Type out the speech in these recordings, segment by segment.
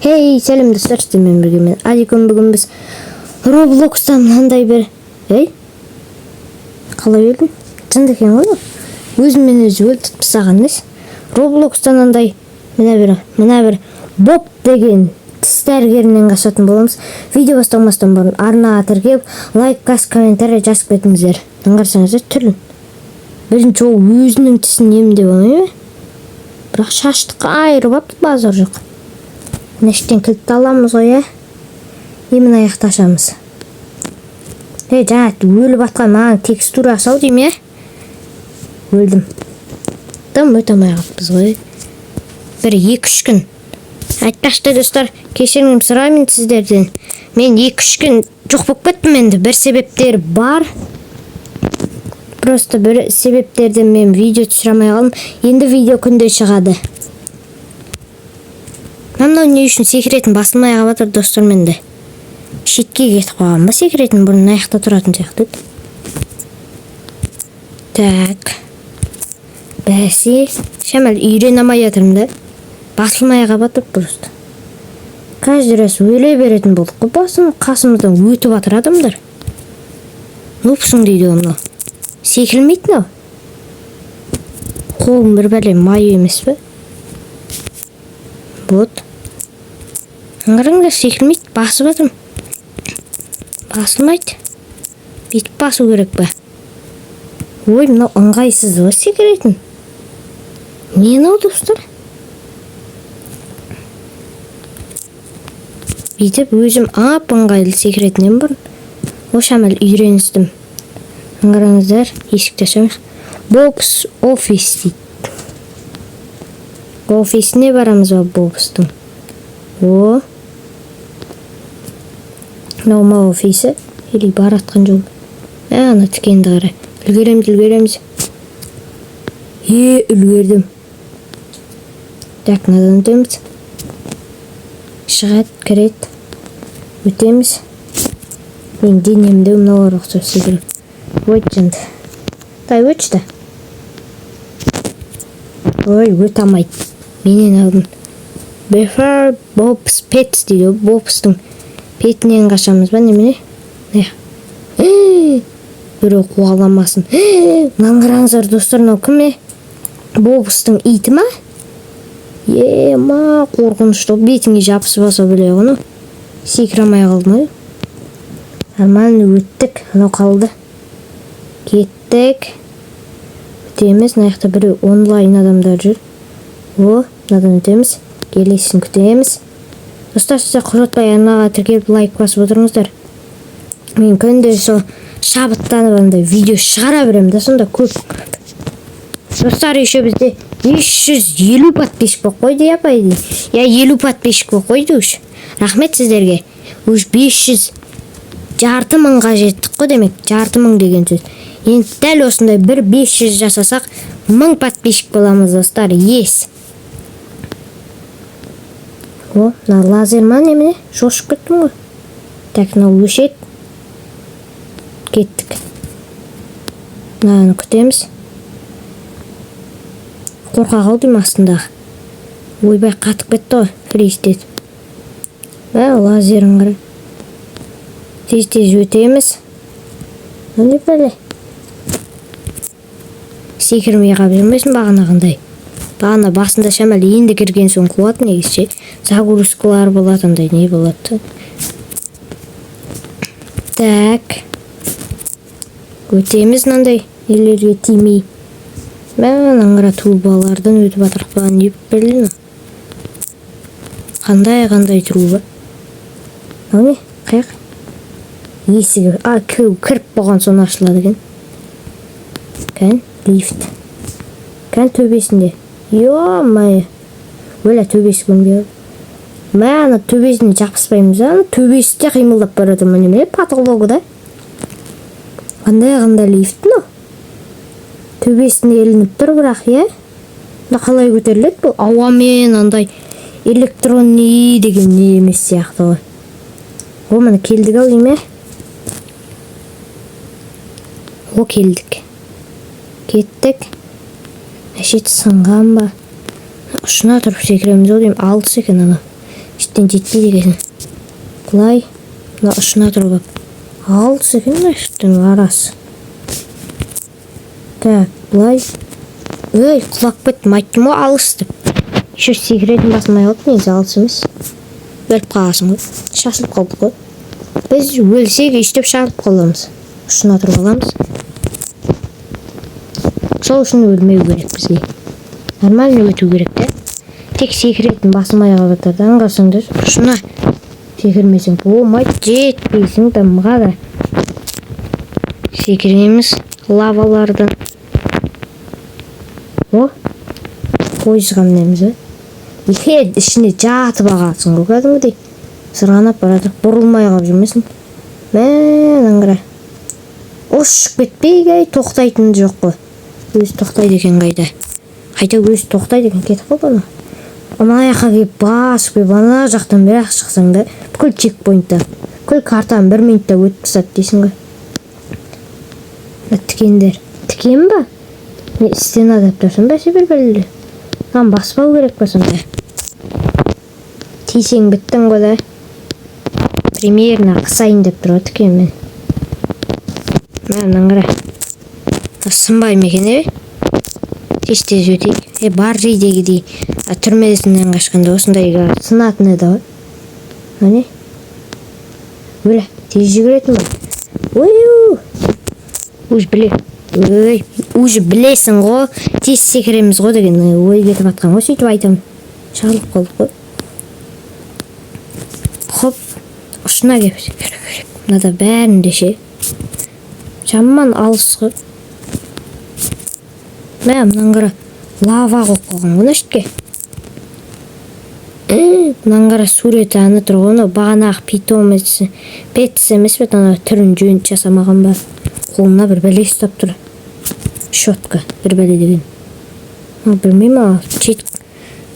Хей, сәлем достар, сіздермен бірге мен Адикон. Бүгін біз Roblox'та мынандай бір қалай өлдім? Жынды екен ғой. Өзіммен өзі өлтіріп тастаған емес. Roblox'та мынандай мына бір Боб деген тіс дәрігерінен қашатын боламыз. Видео бастамастан бұрын арнаға тіркеліп, лайк, комментарий жазып кетіңіздер. Аңғарсаңыздар түрлі. Бірінші ол өзінің тісін емдеп алмай ма? Бірақ шаштыққа айырып алыпты, базар жоқ. Нештен кілтті аламыз ғой, емін аяқты ашамыз. Жаңа өліп атқан маған текстура сау дейм, өлдім. Там өте алмай қалыппыз ғой. Бір 2-3 күн. Айтпақшы достар, кешірім сұраймын сіздерден. Мен 2-3 күн жоқ болып кеттім енді. Бір себептер бар. Просто бір себептерден мен видео түсіре алмай қалдым. Енді видео күнде шығады. Мынау не үшін секретін басылмай қалып достар менде. Шетке кетіп қалған ба секретін, бұрын аяқта тұратын сияқты. Так. Бәсе, шамал үйрене алмай жатырмын да. Басылмай қалып просто. Каждый раз өле беретін болдық қой, басым қасымыздан өтіп жатыр адамдар. Нупсың дейді оны. Секілмейді мынау. Қолым бір бәле майы емес пе? Вот. Аңғарыңдар, секілмейді, басып жатырмын. Басылмайды. Бүйтіп басу керек пе? Ой, мынау ыңғайсыз ғой секіретін. Не мынау достар? Бүйтіп өзім ыңғайлы секіретінен бұрын. О шамал үйреністім. Аңғарыңыздар, есікті ашамыз. Bob's Office дейді. Офисіне барамыз ба Bob'стың? О. Мынау офисі. Или баратқан жол. Ана тікенді қара. Үлгереміз. Үлгердім. Так, надан өтеміз. Шығат, кірет. Өтеміз. Мен денемді мынау рұқсыр секіріп. Өтжінді. Дай өтшті. Ой, өт алмайды. Менен алдым. Before Bob's Pets дейді. Bob'стың петінен қашамыз ба немене? Біреу қуаламасын. Наңғыраңыздар достар, мынау кім? Bob'стың иті ма? Ма, қорқынышты. Бетіңе жабысып алса біле оны. Секірамай қалдым. Нормально өттік. Анау қалды. Кеттік. Өтеміз. Наяқта біреу онлайн адамдар жүр. О, надан өтеміз. Келесін күтеміз. Достар, сіздер құжатпай арнаға тіркеліп лайк басып отырыңыздар. Мен күнде сол шабыттанып видео шығара беремін да, сонда көп. Достар, еще бізде 550 подписчик болып қойды, апайды. 50 подписчик болып қойды үш. Рахмет сіздерге. Үш 500 жарты мыңға жеттік қой демек. Жарты мың деген сөз. Енді дәл осындай бір 500 жасасақ 1000 подписчик боламыз достар. Ес. О, мына лазер ма немене? Шошып кеттім ғой. Так, мынау өшет. Кеттік. Мынаны күтеміз. Қорқа қалдым астындағы. Ойбай қатып кетті ғой. Фристет. Лазерін қара. Тез өтеміз. Не бәле? Секірмей қалып жүрмесін бағанағындай. Бағана басында шамал енді кірген соң қуат негізше. Загрузкалар болатындай не болады. Так. Өтеміз мынандай елерге тимей. Мен аңғара трубалардан өтіп атырық ба не білін. Қандай труба? Не? Қайық? Есігі. Кіріп болған соң ашылады екен. Кән? Лифт. Кән төбесінде. Йо-май. Өлі төбесі көнбей. Мәні төбесіне жақпыспаймыз. Төбесі де қимылдап барады мұнеме. Патологы да. Қандай лифт мұ? Төбесіне елініп тұр бірақ, қалай көтеріледі бұл? Ауамен андай электронный деген не емес сияқты ғой. О, мұны келдік ау дейме? О, келдік. Кеттік. Әшет сынған ба? Ұшына тұрып секіреміз ау дейм. Алыс екен ана. Іштен жетпейді екен. Бұлай, мына ұшына тұрып алыс екен мына үштің арасы. Так, бұлай. Өй, құлап кеттім, айттым ғой алыс деп. Еще секіретін басылмай қалды, негізі алыс емес. Өліп қаласың ғой, шашылып қалдық қой. Біз өлсек ештеп шашылып қаламыз. Ұшына тұрып аламыз. Сол үшін өлмеу керек бізге. Нормально өту керек те. Тек секіретін басылмай қалғандардан қалсаңдар, ұшына секірмесең болмайды, жетпейсің дымға да. Секіреміз лавалардан. О, пойызға мінеміз бе? Ішіне жатып ағасың ғой кәдімгідей. Сырғанап барады, бұрылмай қалып жүрмесін. Мәнің қара. Ұшып кетпей тоқтайтын жоқ қой. Өзі тоқтайды екен қайда. Қайта өзі тоқтайды екен, кетіп қалды оны. Ана аяққа келіп басып келіп, ана жақтан бір-ақ шықсаң да, бүкіл чекпоинттан, бүкіл картаны 1 минутта өтіп тастады дейсің ғой. Тікендер. Тікен ба? Не істен адаптырсың ба себер бәлді? Ған баспау керек па сонда? Тейсең біттің ғой да. Примерно қысайын деп тұр тікен мен. Мәнің қара. Сынбай мекен тез өтейік. Бар жейдегідей түрмесінен қашқанда осындайға сынатын еді ғой. Әне? Өлі, тез жүгіретін ба? Ой-ой! Уже білесің ғой, тез секіреміз ғой деген ой кетіп атқан ғой, сөйтіп айтамын. Шағылып қалдық қой. Хоп, ұшына кеп секіріп. Мынада бәрінде ше. Жаман алыс ғой. Мынан қара лава қоқ қоған ғына үштке. Мынан қара суреті аны тұр ғына бағанағы питомесі, петсі емес бет ана түрін жөн жасамаған ба. Қолына бір бәле ұстап тұр. Шотка, бір бәле деген. Білмеймін,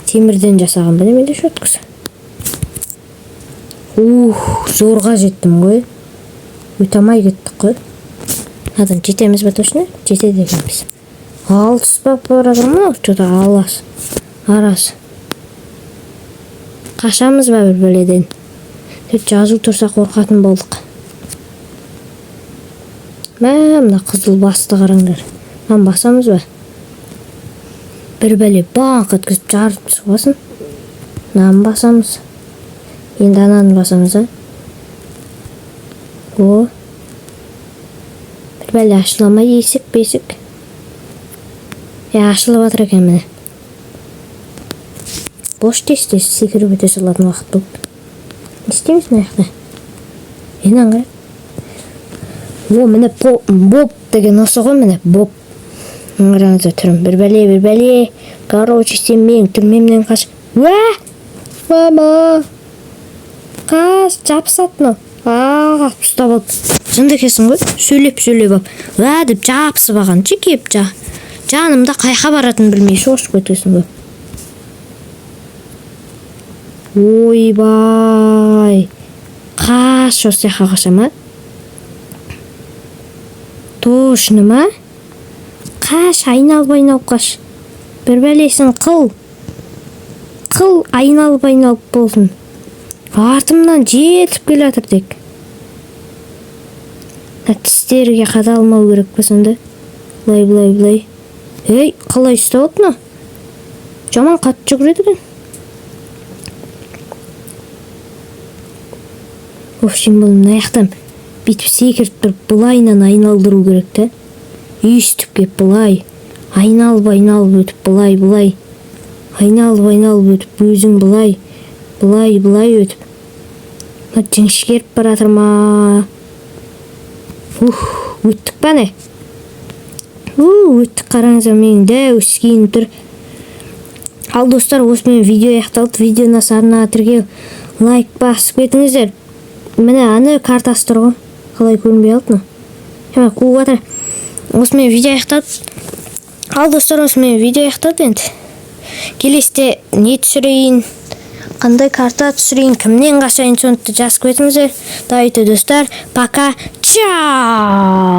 темірден жасаған ба немелі шоткасы. Зорға жеттім ғой. Өтамай кеттік қой. Надан жетеміз бі точно? Жетеді екенбіз. Алыс бап барадыр ма? Что-то алас. Арасы. Қашамыз ба бір бәледен? Жазу тұрса қорқатын болдық. Мына қызыл басты қараңдар. Басамыз ба? Бір бәле баңқ еткізіп жарып шығасын. Басамыз. Енді ананы басамыз, а? О. Бір бәле ашыламай есік бесік. Ашылып атыр екен міне. Бош тез секіріп өте салатын уақыт болды. Не істейміз мына жақта? Енен қара. О, міне боб деген осы ғой міне боб. Қараңыздар түрім. Бір бәле. Короче, сен менің түрмемнен қаш. Мама. Қаш, жапсатын ол. Ұстап алып. Жынды кесін ғой. Сөйлеп алып. Деп жапсып аған. Кеп жанымда қайқа баратын білмей шошып өтесің ғой. Ойбай. Қаш осы яққа қашама? Точно ма? Қаш, айналып қаш. Бір бәлесін қыл. Айналып болсын. Артымнан жетіп келатыр тек. Тістерге қадалмау керек па сонда? Бұлай. Ей, қалай ұстап отны? Жаман қатты жүгіреді екен. Общем, бұл мына яқтан бүйтіп секіріп тұрып бұлайынан айналдыру керек те. Үйістіп кеп бұлай. Айналып өтіп бұлай. Айналып өтіп өзің бұлай өтіп. Жіңішкеріп баратыр ма? Өттік па не? Өттік қараңыздар менің дәу іскейін тұр. Ал достар, осымен видео аяқталды. Видеоны сарына тіркеу лайк басып кетіңіздер. Міне аны картасы тұр ғой. Қалай көрінбей алды? Қуып атыр. Осымен видео аяқталды. Ал достар, осымен видео аяқталды енді. Келесте не түсірейін, қандай карта түсірейін, кімнен қашайын, соны жазып кетіңіздер. Давайте достар, пока. Чау!